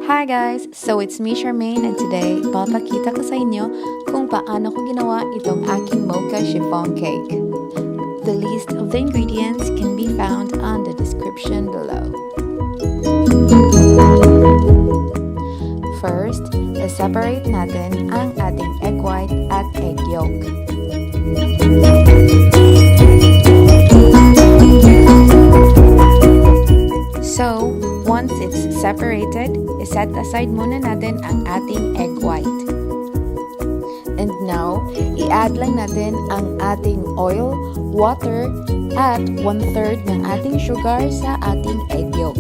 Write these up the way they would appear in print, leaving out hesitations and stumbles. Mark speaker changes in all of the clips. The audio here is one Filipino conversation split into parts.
Speaker 1: Hi guys! So it's me Charmaine and today, papakita ko sa inyo kung paano ko ginawa itong aking Mocha Chiffon Cake. The list of the ingredients can be found on the description below. First, separate natin ang ating egg white at egg yolk. So, once it's separated, set aside muna natin ang ating egg white. And now, i-add lang natin ang ating oil, water, at 1/3 ng ating sugar sa ating egg yolk.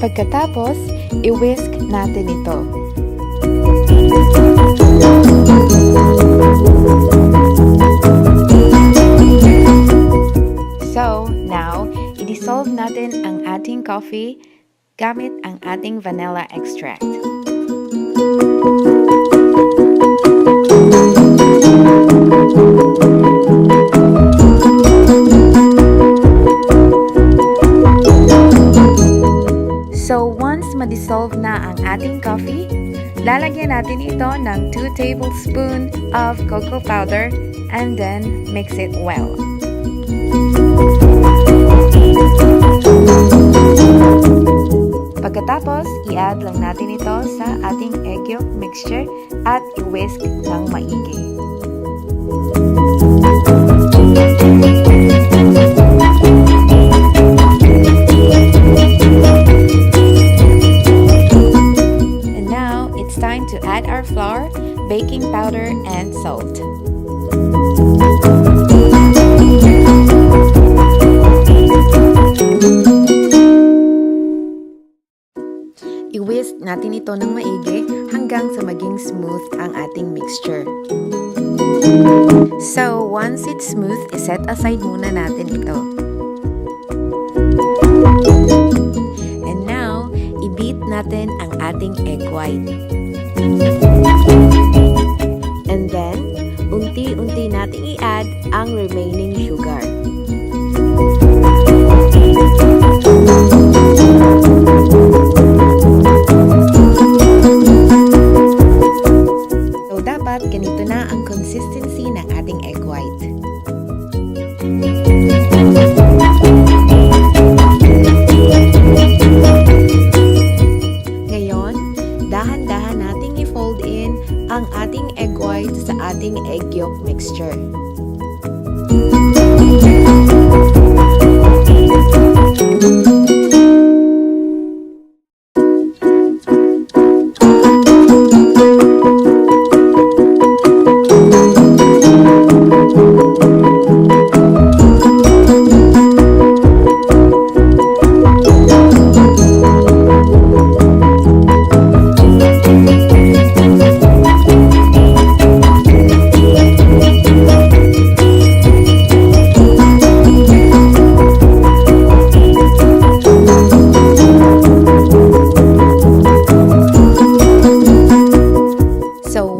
Speaker 1: Pagkatapos, i-whisk natin ito. So, now, i-dissolve natin ang ating coffee gamit ang ating vanilla extract. So, once ma-dissolve na ang ating coffee, lalagyan natin ito ng 2 tablespoons of cocoa powder and then mix it well. Pagkatapos, i-add lang natin ito sa ating egg yolk mixture at i-whisk ng maigi. And now, it's time to add our flour, baking powder, and salt. I-whisk natin ito ng maigi hanggang sa maging smooth ang ating mixture. So, once it's smooth, iset aside muna natin ito. And now, i-beat natin ang ating egg white. And then, unti-unti natin i-add ang remaining sugar. Ganito na ang consistency ng ating egg white. Ngayon, dahan-dahan nating i-fold in ang ating egg white sa ating egg yolk mixture.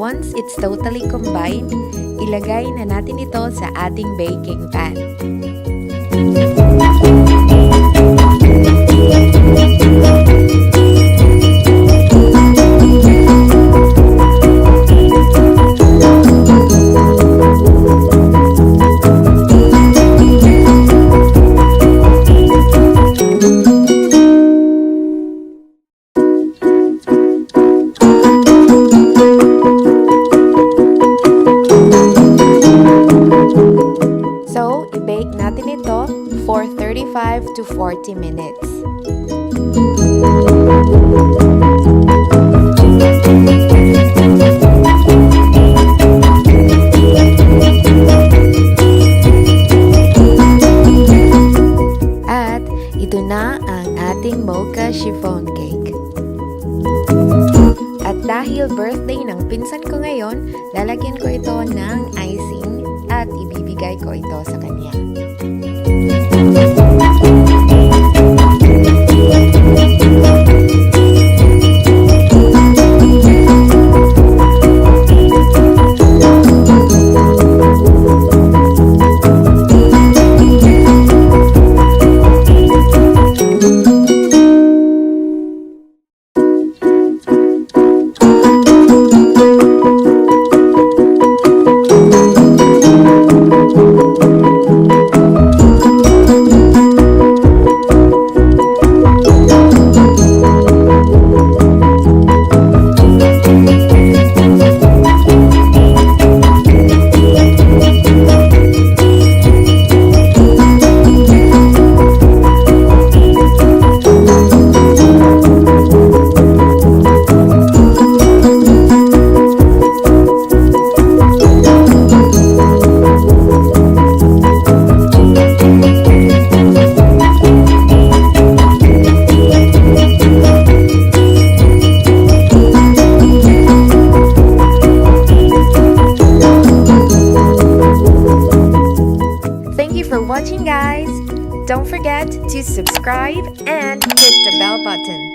Speaker 1: Once it's totally combined, ilagay na natin ito sa ating baking pan. I-bake natin ito for 35 to 40 minutes. At ito na ang ating Mocha Chiffon Cake. At dahil birthday ng pinsan ko ngayon, lalagyan ko ito ng icing at ibibigay ko ito sa kanya. subscribe and hit the bell button.